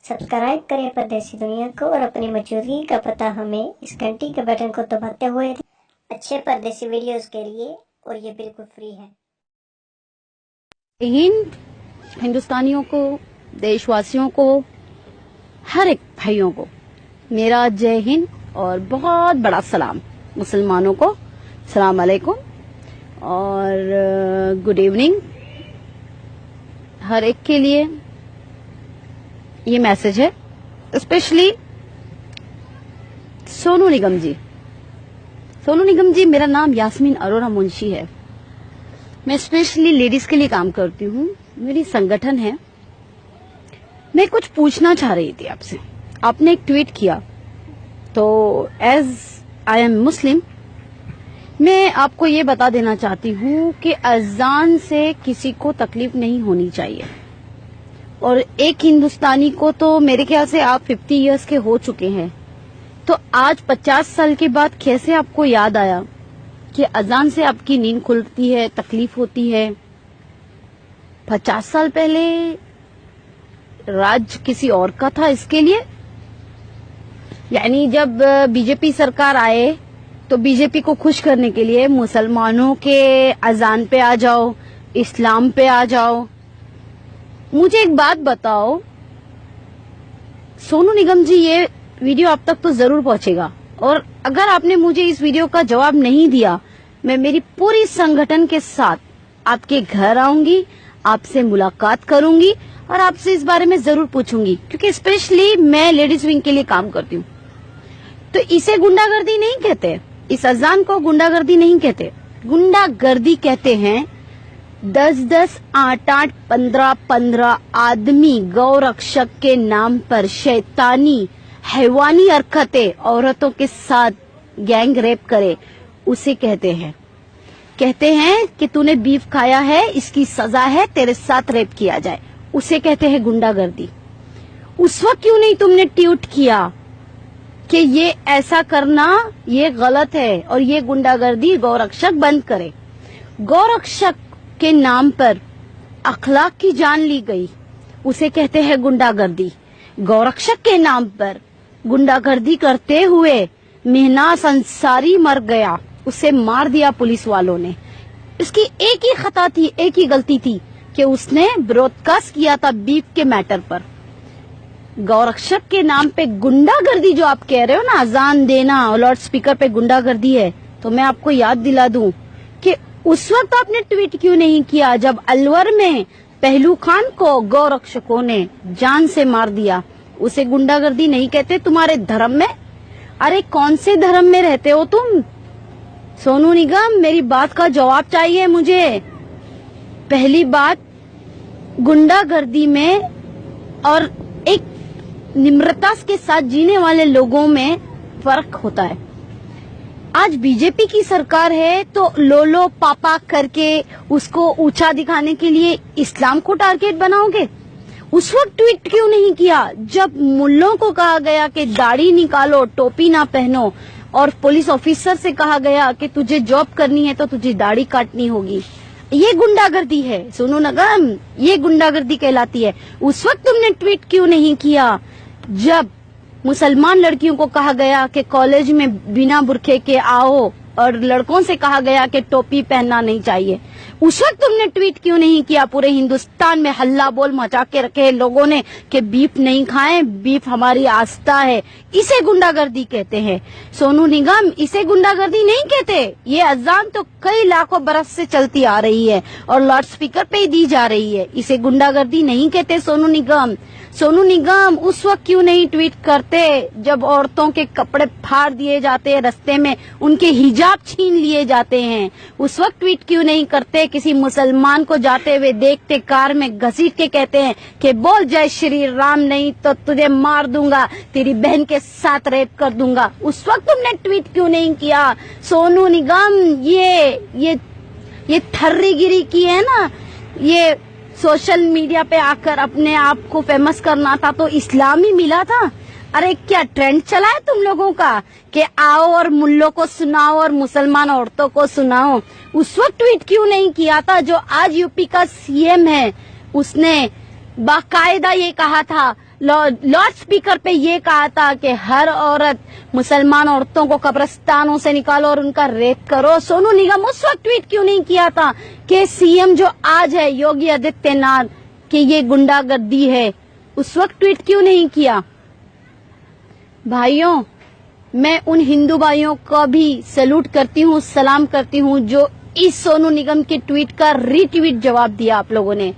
Subscribe करें परदेसी दुनिया को और अपनी मौजूदगी का पता हमें इस घंटी के बटन को दबाते हुए अच्छे परदेसी वीडियोस के लिए, और ये बिल्कुल फ्री है। हिंदुस्तानियों को, देशवासियों को, हर एक भाइयों को मेरा जय हिंद और बहुत बड़ा सलाम। मुसलमानों को सलाम अलैकुम और गुड इवनिंग। हर एक के लिए ये मैसेज है, स्पेशली सोनू निगम जी। सोनू निगम जी, मेरा नाम यास्मीन अरोरा मुंशी है। मैं स्पेशली लेडीज के लिए काम करती हूँ, मेरी संगठन है। मैं कुछ पूछना चाह रही थी आपसे। आपने एक ट्वीट किया, तो एज आई एम मुस्लिम मैं आपको ये बता देना चाहती हूँ कि अजान से किसी को तकलीफ नहीं होनी चाहिए। और एक हिंदुस्तानी को तो मेरे ख्याल से आप 50 इयर्स के हो चुके हैं, तो आज 50 साल के बाद कैसे आपको याद आया कि अजान से आपकी नींद खुलती है, तकलीफ होती है। 50 साल पहले राज किसी और का था इसके लिए। यानी जब बीजेपी सरकार आए तो बीजेपी को खुश करने के लिए मुसलमानों के अजान पे आ जाओ, इस्लाम पे आ जाओ। मुझे एक बात बताओ सोनू निगम जी, ये वीडियो आप तक तो जरूर पहुंचेगा, और अगर आपने मुझे इस वीडियो का जवाब नहीं दिया, मैं मेरी पूरी संगठन के साथ आपके घर आऊंगी, आपसे मुलाकात करूंगी और आपसे इस बारे में जरूर पूछूंगी, क्योंकि स्पेशली मैं लेडीज विंग के लिए काम करती हूँ। तो इसे गुंडागर्दी नहीं कहते, इस अजान को गुंडागर्दी नहीं कहते। गुंडागर्दी कहते हैं 10-10, 8-8, 15-15 आदमी गौरक्षक के नाम पर शैतानी हैवानी हरकतें औरतों के साथ गैंग रेप करे, उसे कहते हैं। कहते हैं कि तूने बीफ खाया है, इसकी सजा है तेरे साथ रेप किया जाए, उसे कहते हैं गुंडागर्दी। उस वक्त क्यों नहीं तुमने ट्वीट किया कि ये ऐसा करना ये गलत है और ये गुंडागर्दी, गौरक्षक बंद करे। गौरक्षक के नाम पर अखलाक की जान ली गई, उसे कहते हैं गुंडागर्दी। गौरक्षक के नाम पर गुंडागर्दी करते हुए मेहनाज अंसारी मर गया, उसे मार दिया पुलिस वालों ने। इसकी एक ही खता थी, एक ही गलती थी कि उसने ब्रॉडकास्ट किया था बीफ के मैटर पर। गौरक्षक के नाम पे गुंडागर्दी जो आप कह रहे हो ना, अजान देना और लाउड स्पीकर पे गुंडागर्दी है, तो मैं आपको याद दिला दूं कि उस वक्त आपने ट्वीट क्यों नहीं किया जब अलवर में पहलू खान को गौरक्षकों ने जान से मार दिया। उसे गुंडागर्दी नहीं कहते तुम्हारे धर्म में। अरे कौन से धर्म में रहते हो तुम? सोनू निगम, मेरी बात का जवाब चाहिए मुझे। पहली बात, गुंडागर्दी में और एक निम्रता के साथ जीने वाले लोगों में फर्क होता है। आज बीजेपी की सरकार है तो लोलो पापा करके उसको ऊंचा दिखाने के लिए इस्लाम को टारगेट बनाओगे? उस वक्त ट्वीट क्यों नहीं किया जब मुल्लों को कहा गया कि दाढ़ी निकालो, टोपी ना पहनो, और पुलिस ऑफिसर से कहा गया कि तुझे जॉब करनी है तो तुझे दाढ़ी काटनी होगी? ये गुंडागर्दी है सोनू निगम, ये गुंडागर्दी कहलाती है। उस वक्त तुमने ट्वीट क्यों नहीं किया जब मुसलमान लड़कियों को कहा गया कि कॉलेज में बिना बुरखे के आओ और लड़कों से कहा गया कि टोपी पहनना नहीं चाहिए? उस वक्त तुमने ट्वीट क्यों नहीं किया? पूरे हिंदुस्तान में हल्ला बोल मचा के रखे लोगों ने कि बीफ नहीं खाएं, बीफ हमारी आस्था है। इसे गुंडागर्दी कहते हैं सोनू निगम, इसे गुंडागर्दी नहीं कहते। ये अजान तो कई लाखों बरस से चलती आ रही है और लाउड स्पीकर पे ही दी जा रही है, इसे गुंडागर्दी नहीं कहते सोनू निगम। सोनू निगम, उस वक्त क्यों नहीं ट्वीट करते जब औरतों के कपड़े फाड़ दिए जाते हैं, रास्ते में उनके हिजाब छीन लिए जाते हैं? उस वक्त ट्वीट क्यों नहीं करते? किसी मुसलमान को जाते हुए देखते कार में घसीट के कहते हैं कि बोल जय श्री राम, नहीं तो तुझे मार दूंगा, तेरी बहन के साथ रेप कर दूंगा। उस वक्त तुमने ट्वीट क्यों नहीं किया सोनू निगम? ये थर्रीगिरी की है ना, ये सोशल मीडिया पे आकर अपने आप को फेमस करना था तो इस्लामी मिला था। अरे क्या ट्रेंड चला है तुम लोगों का कि आओ और मुल्लों को सुनाओ और मुसलमान औरतों को सुनाओ? उस वक्त ट्वीट क्यों नहीं किया था जो आज यूपी का सीएम है, उसने बाकायदा ये कहा था, लाउड स्पीकर पे ये कहा था कि हर औरत, मुसलमान औरतों को कब्रिस्तानों से निकालो और उनका रेप करो। सोनू निगम उस वक्त ट्वीट क्यों नहीं किया था कि सीएम जो आज है योगी आदित्यनाथ कि ये गुंडागर्दी है? उस वक्त ट्वीट क्यों नहीं किया? भाइयों, मैं उन हिंदू भाइयों को भी सैल्यूट करती हूँ, सलाम करती हूँ जो इस सोनू निगम के ट्वीट का रीट्वीट जवाब दिया आप लोगों ने।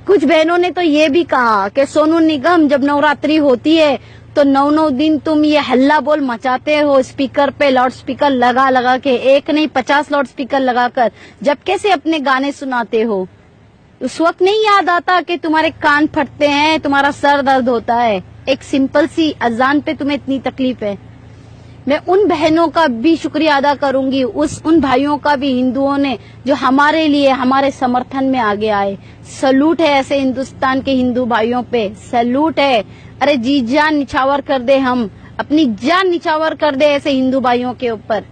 कुछ बहनों ने तो ये भी कहा कि सोनू निगम जब नवरात्रि होती है तो 9 दिन तुम ये हल्ला बोल मचाते हो स्पीकर पे, लाउड स्पीकर लगा लगा के, एक नहीं 50 लाउड स्पीकर लगाकर, जब कैसे अपने गाने सुनाते हो। उस वक्त नहीं याद आता कि तुम्हारे कान फटते हैं, तुम्हारा सर दर्द होता है, एक सिंपल सी अजान पे तुम्हें इतनी तकलीफ है। मैं उन बहनों का भी शुक्रिया अदा करूंगी, उन भाइयों का भी, हिंदुओं ने जो हमारे लिए, हमारे समर्थन में आगे आए। सैल्यूट है ऐसे हिंदुस्तान के हिंदू भाइयों पे, सैल्यूट है। अरे जी जान निछावर कर दे, हम अपनी जान निछावर कर दे ऐसे हिंदू भाइयों के ऊपर।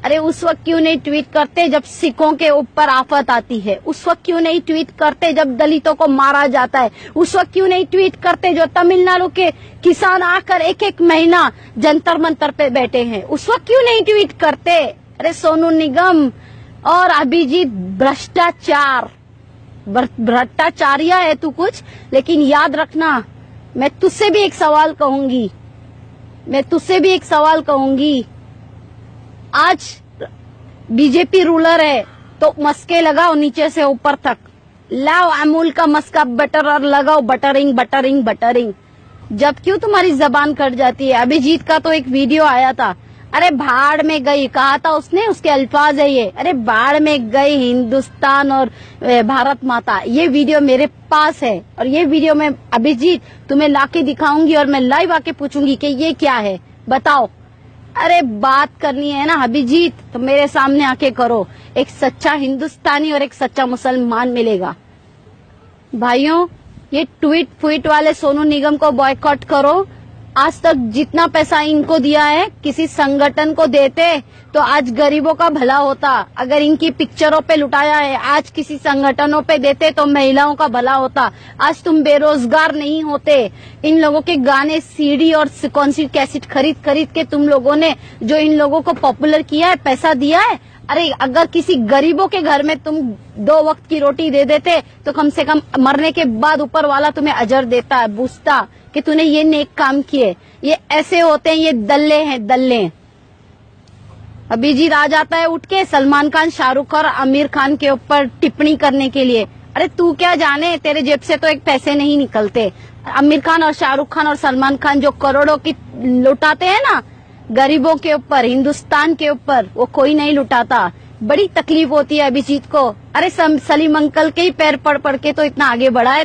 अरे उस वक्त क्यों नहीं ट्वीट करते जब सिखों के ऊपर आफत आती है? उस वक्त क्यों नहीं ट्वीट करते जब दलितों को मारा जाता है? उस वक्त क्यों नहीं ट्वीट करते जो तमिलनाडु के किसान आकर एक महीना जंतर मंतर पे बैठे हैं? उस वक्त क्यों नहीं ट्वीट करते? अरे सोनू निगम और अभिजीत, भ्रष्टाचारिया है तू कुछ, लेकिन याद रखना, मैं तुझसे भी एक सवाल कहूंगी, आज बीजेपी रूलर है तो मस्के लगाओ नीचे से ऊपर तक, लाओ अमूल का मस्का बटर और लगाओ बटरिंग। जब क्यों तुम्हारी जबान कट जाती है? अभिजीत का तो एक वीडियो आया था, अरे भाड़ में गई कहा था उसने, उसके अल्फाज है ये, अरे भाड़ में गई हिंदुस्तान और भारत माता। ये वीडियो मेरे पास है और ये वीडियो मैं अभिजीत तुम्हें लाके दिखाऊंगी और मैं लाइव आके पूछूंगी कि ये क्या है, बताओ। अरे बात करनी है ना अभिजीत तो मेरे सामने आके करो, एक सच्चा हिंदुस्तानी और एक सच्चा मुसलमान मिलेगा। भाइयों, ये ट्वीट वाले सोनू निगम को बॉयकॉट करो। आज तक जितना पैसा इनको दिया है किसी संगठन को देते तो आज गरीबों का भला होता। अगर इनकी पिक्चरों पे लुटाया है आज किसी संगठनों पे देते तो महिलाओं का भला होता। आज तुम बेरोजगार नहीं होते। इन लोगों के गाने सीडी और कौन सी कैसेट खरीद के तुम लोगों ने जो इन लोगों को पॉपुलर किया है, पैसा दिया है। अरे अगर किसी गरीबों के घर में तुम 2 वक्त की रोटी दे देते तो कम से कम मरने के बाद ऊपर वाला तुम्हें अजर देता है, पूछता कि तूने ये नेक काम किए। ये ऐसे होते हैं, ये दल्ले हैं, दल्ले। अभिजीत आ जाता है उठ के सलमान खान, शाहरुख और आमिर खान के ऊपर टिप्पणी करने के लिए। अरे तू क्या जाने, तेरे जेब से तो एक पैसे नहीं निकलते। आमिर खान और शाहरुख खान और सलमान खान जो करोड़ों की लुटाते हैं ना गरीबों के ऊपर, हिंदुस्तान के ऊपर, वो कोई नहीं लुटाता। बड़ी तकलीफ होती है अभिजीत को। अरे सलीम अंकल के ही पैर पड़ के तो इतना आगे बढ़ा है।